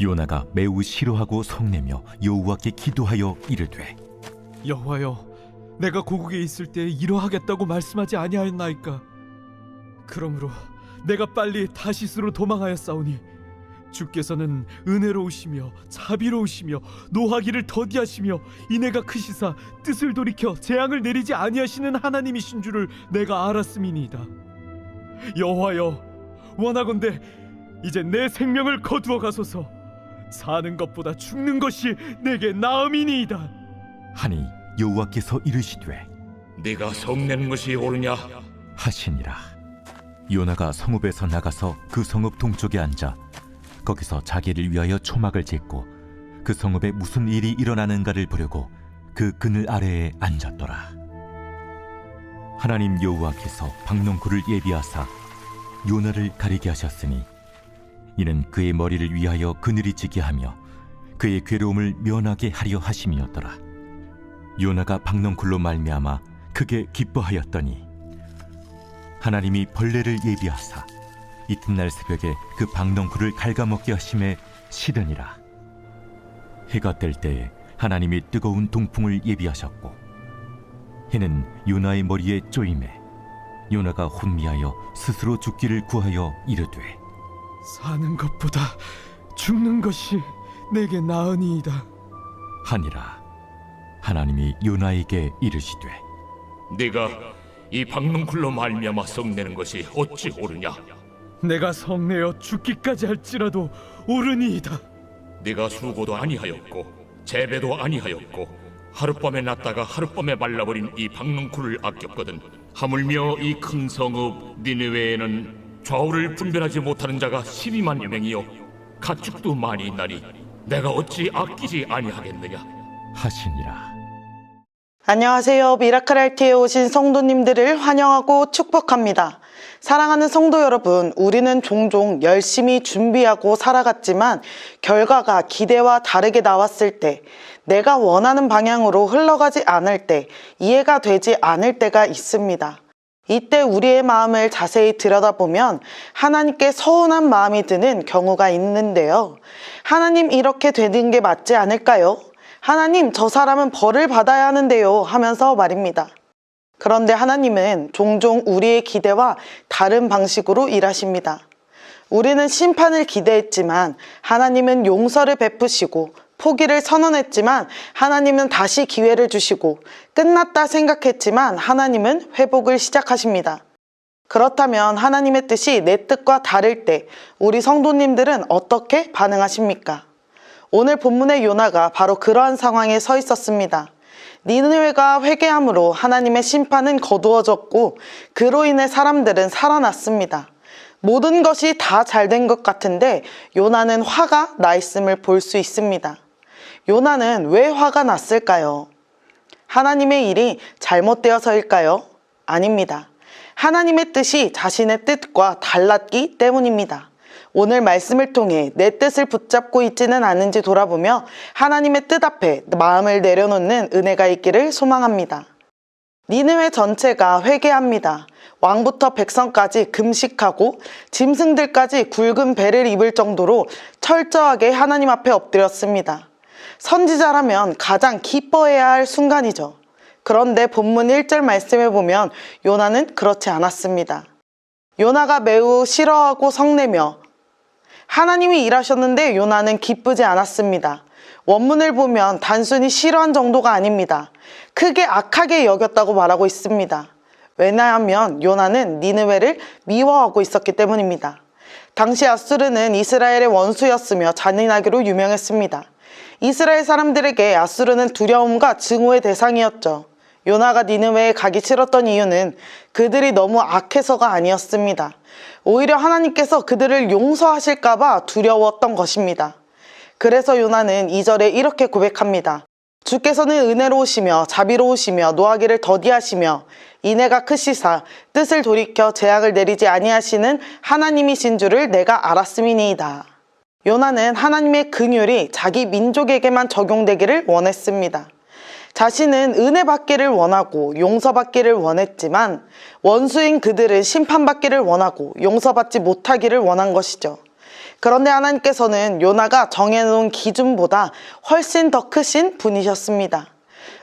요나가 매우 싫어하고 성내며 여호와께 기도하여 이르되, 여호와여, 내가 고국에 있을 때 이러하겠다고 말씀하지 아니하였나이까? 그러므로 내가 빨리 다시스로 도망하였사오니 주께서는 은혜로우시며 자비로우시며 노하기를 더디하시며 인애가 크시사 뜻을 돌이켜 재앙을 내리지 아니하시는 하나님이신 줄을 내가 알았음이니이다. 여호와여, 원하건대 이제 내 생명을 거두어 가소서. 사는 것보다 죽는 것이 내게 나음이니이다. 하니 여호와께서 이르시되, 네가 성내는 것이 옳으냐? 하시니라. 요나가 성읍에서 나가서 그 성읍 동쪽에 앉아 거기서 자기를 위하여 초막을 짓고 그 성읍에 무슨 일이 일어나는가를 보려고 그 그늘 아래에 앉았더라. 하나님 여호와께서 박농쿨을 예비하사 요나를 가리게 하셨으니 이는 그의 머리를 위하여 그늘이 지게 하며 그의 괴로움을 면하게 하려 하심이었더라. 요나가 박농쿨로 말미암아 크게 기뻐하였더니 하나님이 벌레를 예비하사 이튿날 새벽에 그 박농쿨을 갉아먹게 하심에 시드니라. 해가 뜰 때에 하나님이 뜨거운 동풍을 예비하셨고 해는 요나의 머리에 쪼임에 요나가 혼미하여 스스로 죽기를 구하여 이르되, 사는 것보다 죽는 것이 내게 나으니이다. 하니라. 하나님이 요나에게 이르시되, 네가 이 박농쿨로 말미암아 성내는 것이 어찌 옳으냐? 내가 성내어 죽기까지 할지라도 옳으니이다. 네가 수고도 아니하였고 재배도 아니하였고 하룻밤에 났다가 하룻밤에 말라버린 이 박농쿨을 아꼈거든. 하물며 이 큰 성읍 니느웨에는 좌우를 분별하지 못하는 자가 12만여 명이요 가축도 많이 있나니 내가 어찌 아끼지 아니하겠느냐? 하시니라. 안녕하세요. 미라클 RT에 오신 성도님들을 환영하고 축복합니다. 사랑하는 성도 여러분, 우리는 종종 열심히 준비하고 살아갔지만 결과가 기대와 다르게 나왔을 때, 내가 원하는 방향으로 흘러가지 않을 때, 이해가 되지 않을 때가 있습니다. 이때 우리의 마음을 자세히 들여다보면 하나님께 서운한 마음이 드는 경우가 있는데요. 하나님, 이렇게 되는 게 맞지 않을까요? 하나님, 저 사람은 벌을 받아야 하는데요 하면서 말입니다. 그런데 하나님은 종종 우리의 기대와 다른 방식으로 일하십니다. 우리는 심판을 기대했지만 하나님은 용서를 베푸시고, 포기를 선언했지만 하나님은 다시 기회를 주시고, 끝났다 생각했지만 하나님은 회복을 시작하십니다. 그렇다면 하나님의 뜻이 내 뜻과 다를 때 우리 성도님들은 어떻게 반응하십니까? 오늘 본문의 요나가 바로 그러한 상황에 서 있었습니다. 니느웨가 회개함으로 하나님의 심판은 거두어졌고 그로 인해 사람들은 살아났습니다. 모든 것이 다 잘 된 것 같은데 요나는 화가 나 있음을 볼 수 있습니다. 요나는 왜 화가 났을까요? 하나님의 일이 잘못되어서일까요? 아닙니다. 하나님의 뜻이 자신의 뜻과 달랐기 때문입니다. 오늘 말씀을 통해 내 뜻을 붙잡고 있지는 않은지 돌아보며 하나님의 뜻 앞에 마음을 내려놓는 은혜가 있기를 소망합니다. 니느웨 전체가 회개합니다. 왕부터 백성까지 금식하고 짐승들까지 굵은 배를 입을 정도로 철저하게 하나님 앞에 엎드렸습니다. 선지자라면 가장 기뻐해야 할 순간이죠. 그런데 본문 1절 말씀을 보면 요나는 그렇지 않았습니다. 요나가 매우 싫어하고 성내며 하나님이 일하셨는데 요나는 기쁘지 않았습니다. 원문을 보면 단순히 싫어한 정도가 아닙니다. 크게 악하게 여겼다고 말하고 있습니다. 왜냐하면 요나는 니느웨를 미워하고 있었기 때문입니다. 당시 아수르는 이스라엘의 원수였으며 잔인하기로 유명했습니다. 이스라엘 사람들에게 아수르는 두려움과 증오의 대상이었죠. 요나가 니느웨에 가기 싫었던 이유는 그들이 너무 악해서가 아니었습니다. 오히려 하나님께서 그들을 용서하실까봐 두려웠던 것입니다. 그래서 요나는 2절에 이렇게 고백합니다. 주께서는 은혜로우시며 자비로우시며 노하기를 더디하시며 인애가 크시사 뜻을 돌이켜 재앙을 내리지 아니하시는 하나님이신 줄을 내가 알았음이니이다. 요나는 하나님의 긍휼이 자기 민족에게만 적용되기를 원했습니다. 자신은 은혜 받기를 원하고 용서받기를 원했지만 원수인 그들은 심판받기를 원하고 용서받지 못하기를 원한 것이죠. 그런데 하나님께서는 요나가 정해놓은 기준보다 훨씬 더 크신 분이셨습니다.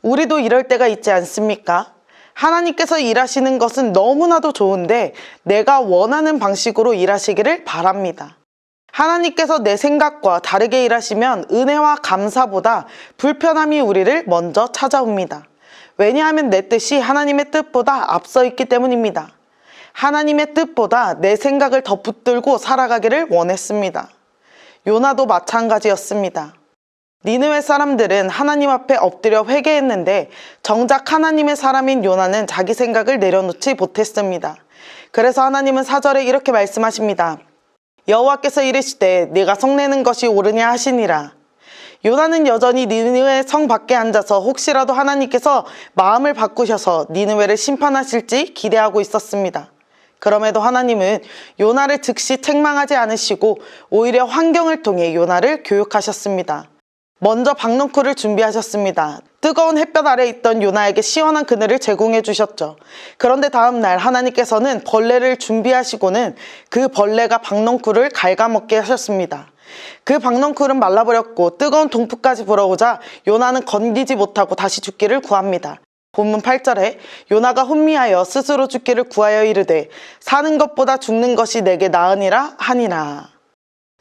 우리도 이럴 때가 있지 않습니까? 하나님께서 일하시는 것은 너무나도 좋은데 내가 원하는 방식으로 일하시기를 바랍니다. 하나님께서 내 생각과 다르게 일하시면 은혜와 감사보다 불편함이 우리를 먼저 찾아옵니다. 왜냐하면 내 뜻이 하나님의 뜻보다 앞서 있기 때문입니다. 하나님의 뜻보다 내 생각을 더 붙들고 살아가기를 원했습니다. 요나도 마찬가지였습니다. 니느웨 사람들은 하나님 앞에 엎드려 회개했는데 정작 하나님의 사람인 요나는 자기 생각을 내려놓지 못했습니다. 그래서 하나님은 4절에 이렇게 말씀하십니다. 여호와께서 이르시되 네가 성내는 것이 옳으냐 하시니라. 요나는 여전히 니느웨 성 밖에 앉아서 혹시라도 하나님께서 마음을 바꾸셔서 니느웨를 심판하실지 기대하고 있었습니다. 그럼에도 하나님은 요나를 즉시 책망하지 않으시고 오히려 환경을 통해 요나를 교육하셨습니다. 먼저 박넝쿨을 준비하셨습니다. 뜨거운 햇볕 아래 있던 요나에게 시원한 그늘을 제공해 주셨죠. 그런데 다음 날 하나님께서는 벌레를 준비하시고는 그 벌레가 박넝쿨을 갉아먹게 하셨습니다. 그 박넝쿨은 말라버렸고 뜨거운 동풍까지 불어오자 요나는 건기지 못하고 다시 죽기를 구합니다. 본문 8절에 요나가 혼미하여 스스로 죽기를 구하여 이르되 사는 것보다 죽는 것이 내게 나으니라 하니라.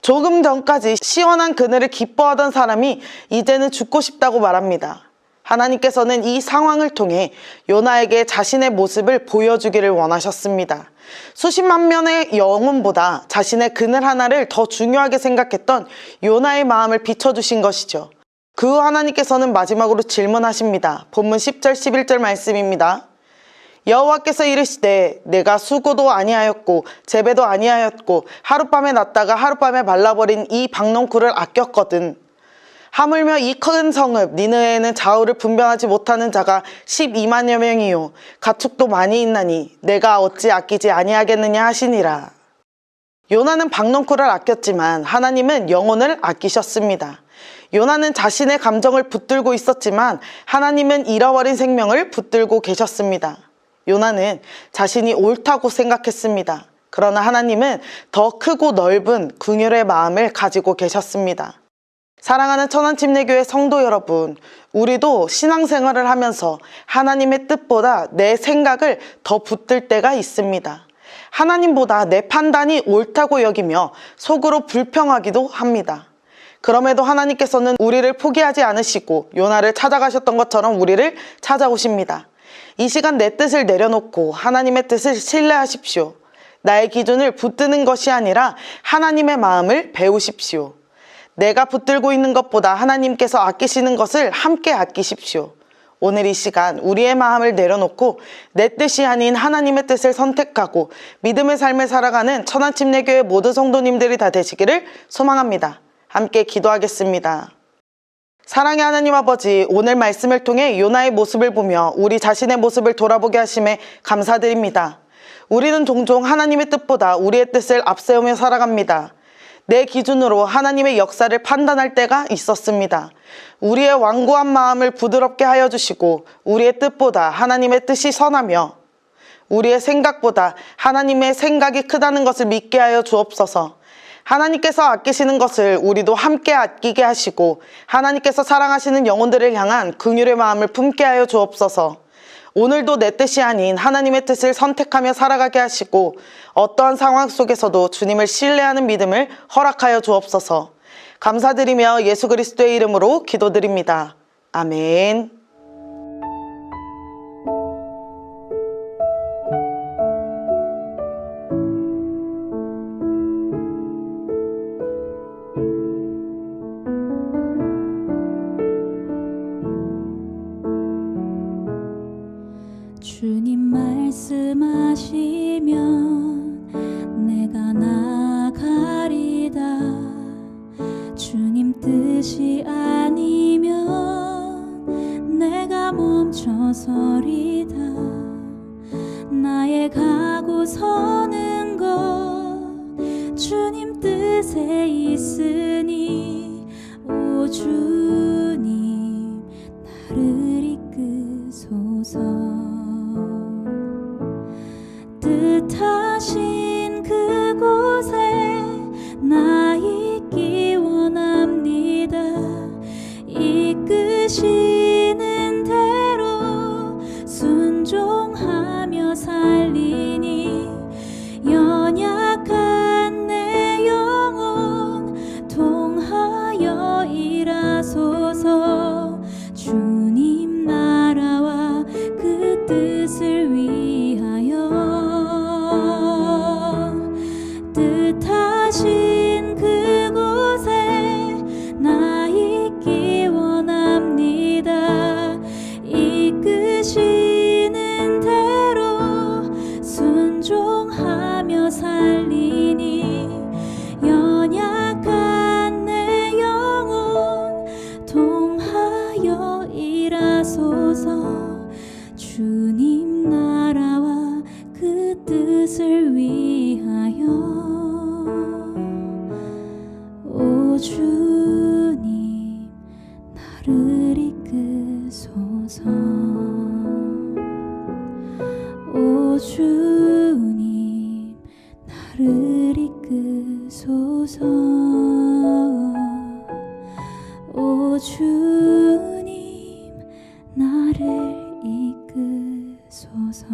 조금 전까지 시원한 그늘을 기뻐하던 사람이 이제는 죽고 싶다고 말합니다. 하나님께서는 이 상황을 통해 요나에게 자신의 모습을 보여주기를 원하셨습니다. 수십만 명의 영혼보다 자신의 그늘 하나를 더 중요하게 생각했던 요나의 마음을 비춰주신 것이죠. 그 후 하나님께서는 마지막으로 질문하십니다. 본문 10절 11절 말씀입니다. 여호와께서 이르시되 내가 수고도 아니하였고 재배도 아니하였고 하룻밤에 났다가 하룻밤에 말라버린 이 박넝쿨을 아꼈거든. 하물며 이 큰 성읍 니느웨에는 좌우를 분별하지 못하는 자가 12만여 명이요 가축도 많이 있나니 내가 어찌 아끼지 아니하겠느냐 하시니라. 요나는 박넝쿨을 아꼈지만 하나님은 영혼을 아끼셨습니다. 요나는 자신의 감정을 붙들고 있었지만 하나님은 잃어버린 생명을 붙들고 계셨습니다. 요나는 자신이 옳다고 생각했습니다. 그러나 하나님은 더 크고 넓은 긍휼의 마음을 가지고 계셨습니다. 사랑하는 천안침례교회 성도 여러분, 우리도 신앙생활을 하면서 하나님의 뜻보다 내 생각을 더 붙들 때가 있습니다. 하나님보다 내 판단이 옳다고 여기며 속으로 불평하기도 합니다. 그럼에도 하나님께서는 우리를 포기하지 않으시고 요나를 찾아가셨던 것처럼 우리를 찾아오십니다. 이 시간 내 뜻을 내려놓고 하나님의 뜻을 신뢰하십시오. 나의 기준을 붙드는 것이 아니라 하나님의 마음을 배우십시오. 내가 붙들고 있는 것보다 하나님께서 아끼시는 것을 함께 아끼십시오. 오늘 이 시간 우리의 마음을 내려놓고 내 뜻이 아닌 하나님의 뜻을 선택하고 믿음의 삶을 살아가는 천안침례교회 모든 성도님들이 다 되시기를 소망합니다. 함께 기도하겠습니다. 사랑의 하나님 아버지, 오늘 말씀을 통해 요나의 모습을 보며 우리 자신의 모습을 돌아보게 하심에 감사드립니다. 우리는 종종 하나님의 뜻보다 우리의 뜻을 앞세우며 살아갑니다. 내 기준으로 하나님의 역사를 판단할 때가 있었습니다. 우리의 완고한 마음을 부드럽게 하여 주시고 우리의 뜻보다 하나님의 뜻이 선하며 우리의 생각보다 하나님의 생각이 크다는 것을 믿게 하여 주옵소서. 하나님께서 아끼시는 것을 우리도 함께 아끼게 하시고 하나님께서 사랑하시는 영혼들을 향한 긍휼의 마음을 품게 하여 주옵소서. 오늘도 내 뜻이 아닌 하나님의 뜻을 선택하며 살아가게 하시고 어떠한 상황 속에서도 주님을 신뢰하는 믿음을 허락하여 주옵소서. 감사드리며 예수 그리스도의 이름으로 기도드립니다. 아멘. 주님 말씀하시면 내가 나가리다. 주님 뜻이 아니면 내가 멈춰서리다. 나의 가고 서는 것 주님 뜻에 있으니 오 주님 나를 이끄소서. 뜻하신 그곳에 나 계신 그곳에 나 있기 원합니다. 이끄시는 대로 순종하며 살리니 연약한 내 영혼 통하여 일하소서. 주님 나라와 그 뜻을 위하여 오 주님 나를 이끄소서. 오 주님 나를 이끄소서. 오 주님 나를 이끄소서.